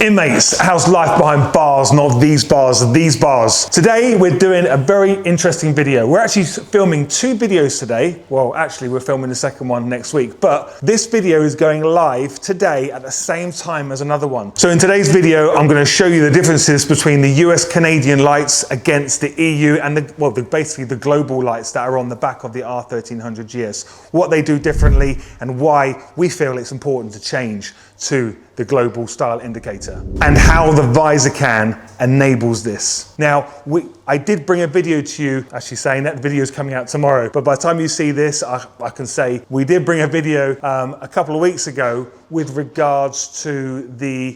Inmates, how's life behind bars, not these bars, these bars? Today we're doing a very interesting video. We're actually filming two videos today. Well, actually we're filming the second one next week, but this video is going live today at the same time as another one. So in today's video, I'm going to show you the differences between the US Canadian lights against the EU and basically the global lights that are on the back of the R1300GS, what they do differently and why we feel it's important to change to the global style indicator, and how the Visor Can enables this. Now, I did bring a video to you, actually saying that the video is coming out tomorrow, but by the time you see this, I can say we did bring a video a couple of weeks ago with regards to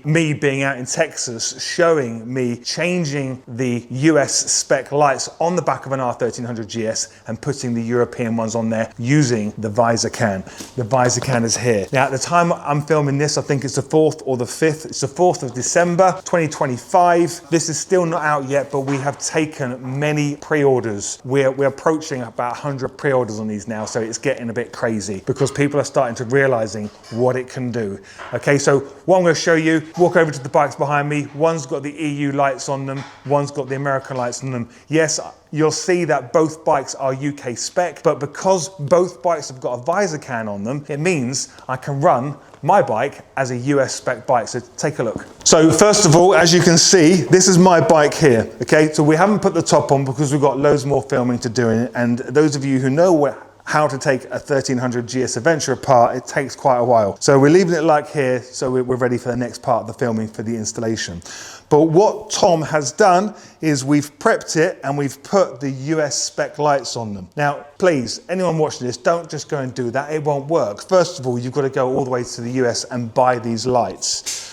me being out in Texas, showing me changing the US Spec lights on the back of an R1300GS and putting the European ones on there using the Visor Can. The Visor Can is here. Now, at the time I'm filming this, I think it's the 4th or the 5th. It's the 4th of December, 2025. This is still not out yet, but we have taken many pre-orders. We're approaching about 100 pre-orders on these now, so it's getting a bit crazy because people are starting to realizing what it can do. Okay, so what I'm going to show you, walk over to the bikes behind me. One's got the EU lights on them, one's got the American lights on them. Yes, you'll see that both bikes are UK spec, but because both bikes have got a Visor Can on them, it means I can run my bike as a US spec bike. So take a look. So first of all, as you can see, this is my bike here. Okay, so we haven't put the top on because we've got loads more filming to do. And those of you who know how to take a 1300GS Adventure apart, it takes quite a while. So we're leaving it like here, so we're ready for the next part of the filming for the installation. But what Tom has done is we've prepped it and we've put the US spec lights on them. Now, please, anyone watching this, don't just go and do that. It won't work. First of all, you've got to go all the way to the US and buy these lights.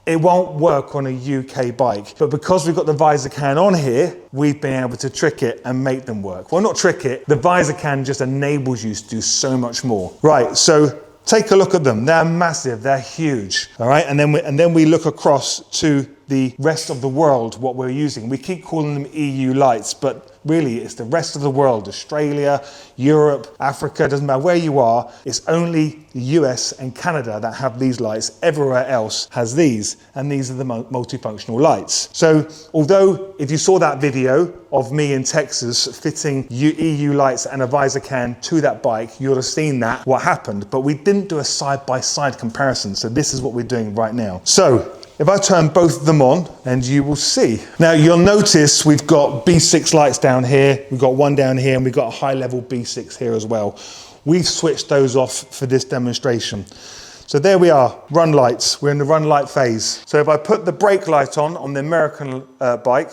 It won't work on a UK bike, but because we've got the Visor Can on here, we've been able to trick it and make them work. Well, not trick it, the Visor Can just enables you to do so much more. Right, so take a look at them. They're massive, they're huge, all right? And then we look across to the rest of the world, what we're using. We keep calling them EU lights, but really it's the rest of the world, Australia, Europe, Africa, doesn't matter where you are, it's only the US and Canada that have these lights. Everywhere else has these, and these are the multifunctional lights. So although if you saw that video of me in Texas fitting EU lights and a Visor Can to that bike, you would have seen that, what happened, but we didn't do a side-by-side comparison, so this is what we're doing right now. So if I turn both of them on, and you will see. Now you'll notice we've got B6 lights down here, we've got one down here, and we've got a high level B6 here as well. We've switched those off for this demonstration. So there we are, run lights. We're in the run light phase. So if I put the brake light on the American bike,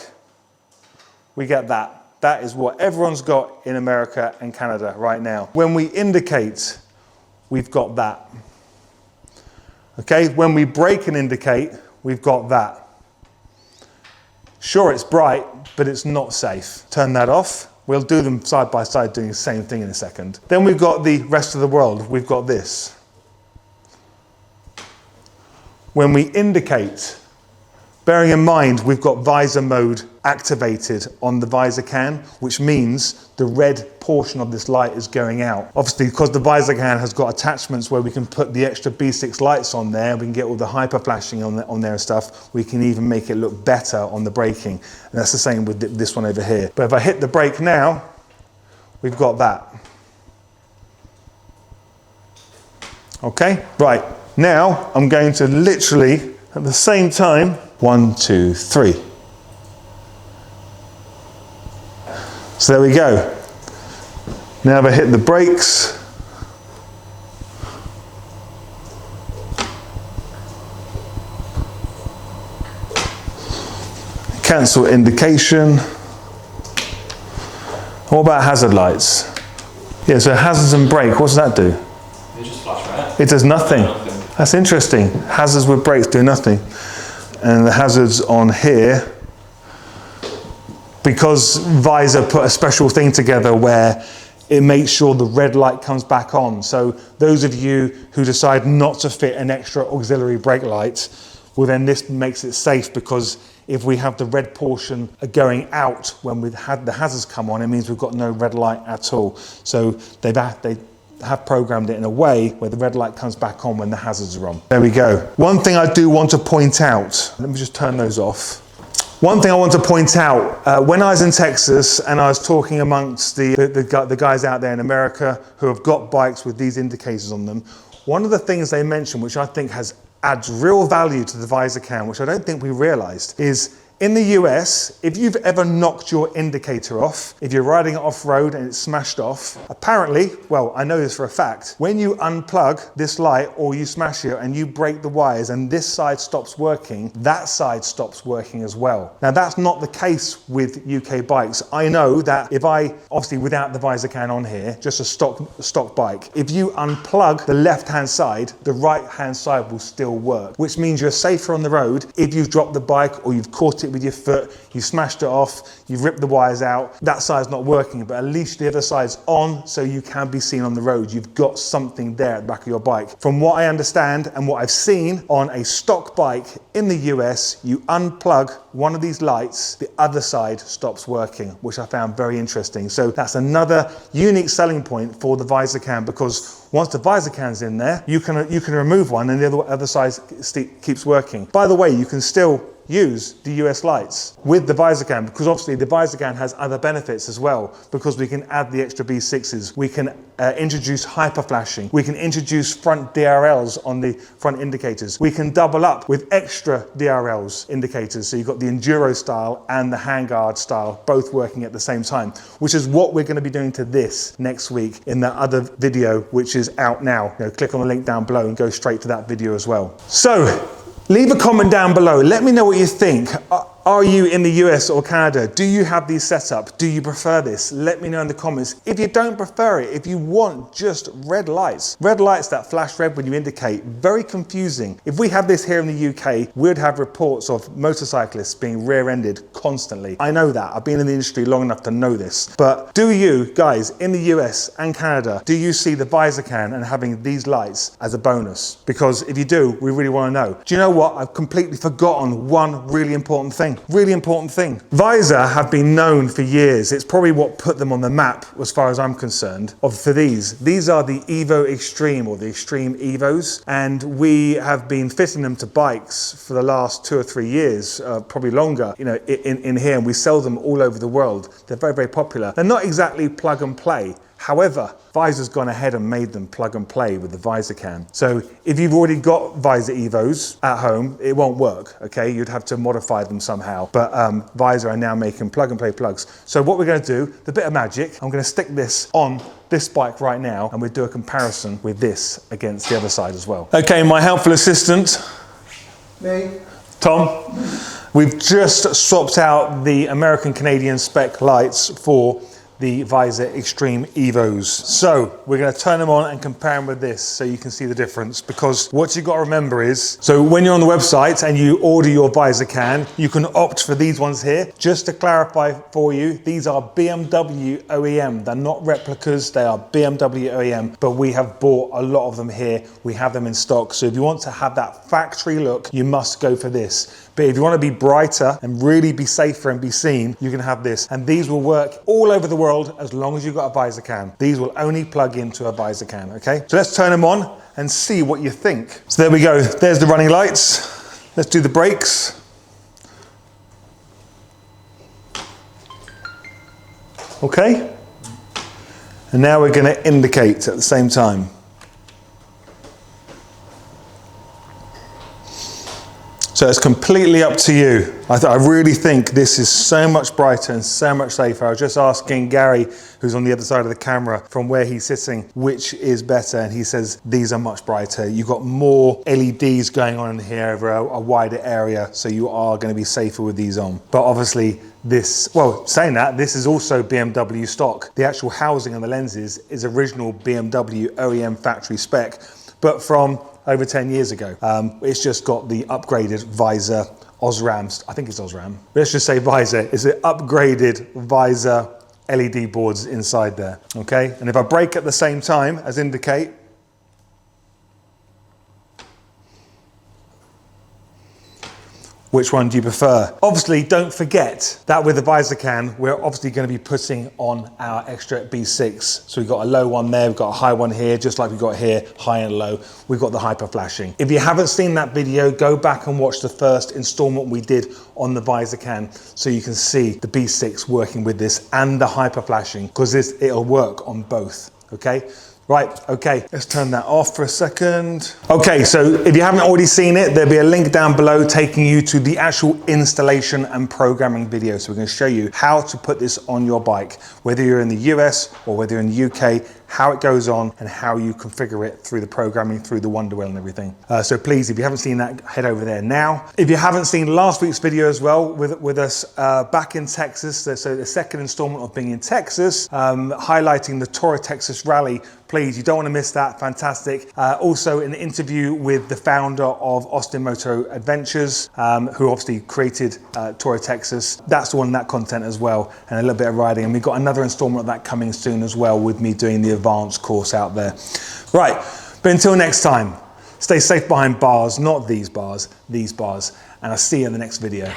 we get that. That is what everyone's got in America and Canada right now. When we indicate, we've got that. Okay, when we brake and indicate, we've got that. Sure, it's bright, but it's not safe. Turn that off. We'll do them side by side doing the same thing in a second. Then we've got the rest of the world. We've got this. When we indicate, bearing in mind we've got visor mode activated on the Visor Can, which means the red portion of this light is going out. Obviously, because the Visor Can has got attachments where we can put the extra B6 lights on there, we can get all the hyper flashing on there and stuff. We can even make it look better on the braking. And that's the same with this one over here. But if I hit the brake now, we've got that. Okay, right. Now I'm going to literally, at the same time, 1, 2, 3. So there we go. Now if I hit the brakes, cancel indication. What about hazard lights? Yeah, so hazards and brake, what does that do? They just flash red. It does nothing. That's interesting. Hazards with brakes do nothing. And the hazards on here, because Visor put a special thing together where it makes sure the red light comes back on. So those of you who decide not to fit an extra auxiliary brake light, well then this makes it safe, because if we have the red portion going out when we've had the hazards come on, it means we've got no red light at all. So they've have programmed it in a way where the red light comes back on when the hazards are on. There we go. One thing I do want to point out, let me just turn those off. One thing I want to point out, when I was in Texas and I was talking amongst the guys out there in America who have got bikes with these indicators on them, one of the things they mentioned, which I think adds real value to the Visor Can, which I don't think we realized, is in the US, if you've ever knocked your indicator off, if you're riding off-road and it's smashed off, apparently, well, I know this for a fact, when you unplug this light or you smash it and you break the wires and this side stops working, that side stops working as well. Now, that's not the case with UK bikes. I know that if obviously without the Visor Can on here, just a stock bike, if you unplug the left-hand side, the right-hand side will still work, which means you're safer on the road if you've dropped the bike or you've caught it with your foot, you smashed it off, you've ripped the wires out, that side's not working, but at least the other side's on so you can be seen on the road. You've got something there at the back of your bike. From what I understand and what I've seen on a stock bike in the US, you unplug one of these lights, the other side stops working, which I found very interesting. So that's another unique selling point for the Visor Can, because once the Visor Can's in there, you can remove one and the other side keeps working. By the way, you can still use the US lights with the Visor Can, because obviously the Visor Can has other benefits as well, because we can add the extra B6s, we can introduce hyper flashing, we can introduce front DRLs on the front indicators, we can double up with extra DRLs indicators, so you've got the enduro style and the handguard style both working at the same time, which is what we're going to be doing to this next week in that other video which is out now. Click on the link down below and go straight to that video as well. So leave a comment down below. Let me know what you think. Are you in the US or Canada? Do you have these set up? Do you prefer this? Let me know in the comments. If you don't prefer it, if you want just red lights that flash red when you indicate, very confusing. If we had this here in the UK, we'd have reports of motorcyclists being rear-ended constantly. I know that. I've been in the industry long enough to know this. But do you guys in the US and Canada, do you see the Visor Can and having these lights as a bonus? Because if you do, we really want to know. Do you know what? I've completely forgotten one really important thing. Visor have been known for years. It's probably what put them on the map as far as I'm concerned. For these are the Evo Extreme, or the Extreme Evos, and we have been fitting them to bikes for the last 2 or 3 years, probably longer, in here, and we sell them all over the world. They're very, very popular. They're not exactly plug and play. However, Visor's gone ahead and made them plug and play with the Visor Can. So if you've already got Visor Evos at home, it won't work, okay? You'd have to modify them somehow. But Visor are now making plug and play plugs. So what we're gonna do, the bit of magic, I'm gonna stick this on this bike right now, and we'll do a comparison with this against the other side as well. Okay, my helpful assistant. Me. Tom. We've just swapped out the American Canadian spec lights for the Visor Extreme Evos. So we're going to turn them on and compare them with this so you can see the difference, because what you've got to remember is, so when you're on the website and you order your Visor Can, you can opt for these ones here. Just to clarify for you, these are BMW OEM. They're not replicas, they are BMW OEM, but we have bought a lot of them here. We have them in stock. So if you want to have that factory look, you must go for this. But if you want to be brighter and really be safer and be seen, you can have this. And these will work all over the world as long as you've got a Visor Can. These will only plug into a Visor Can, okay? So let's turn them on and see what you think. So there we go. There's the running lights. Let's do the brakes. Okay? And now we're going to indicate at the same time. So it's completely up to you. I really think this is so much brighter and so much safer. I was just asking Gary, who's on the other side of the camera, from where he's sitting, which is better, and he says these are much brighter. You've got more LEDs going on in here over a wider area, so you are going to be safer with these on. But obviously this, well, saying that, this is also BMW stock. The actual housing on the lenses is original BMW OEM factory spec, but from over 10 years ago. It's just got the upgraded Visor Osram, I think it's Osram. Let's just say Visor. It's an upgraded Visor LED boards inside there, okay? And if I brake at the same time as indicate, which one do you prefer? Obviously, don't forget that with the Visor Can, we're obviously going to be putting on our extra B6. So we've got a low one there, we've got a high one here, just like we've got here, high and low. We've got the hyper flashing. If you haven't seen that video, go back and watch the first installment we did on the Visor Can so you can see the B6 working with this and the hyper flashing, because it'll work on both, okay? Right, okay, let's turn that off for a second. Okay, so if you haven't already seen it, there'll be a link down below taking you to the actual installation and programming video. So we're going to show you how to put this on your bike, whether you're in the US or whether you're in the UK, how it goes on and how you configure it through the programming, through the Wonder Wheel and everything. So please, if you haven't seen that, head over there now. If you haven't seen last week's video as well with us back in Texas, so the second installment of being in Texas, highlighting the Tour of Texas Rally, please, you don't want to miss that, fantastic. Also an interview with the founder of Austin Moto Adventures, who obviously created Tour of Texas. That's the one, that content as well, and a little bit of riding. And we've got another installment of that coming soon as well, with me doing the advanced course out there. Right, but until next time, stay safe behind bars, not these bars, and I'll see you in the next video.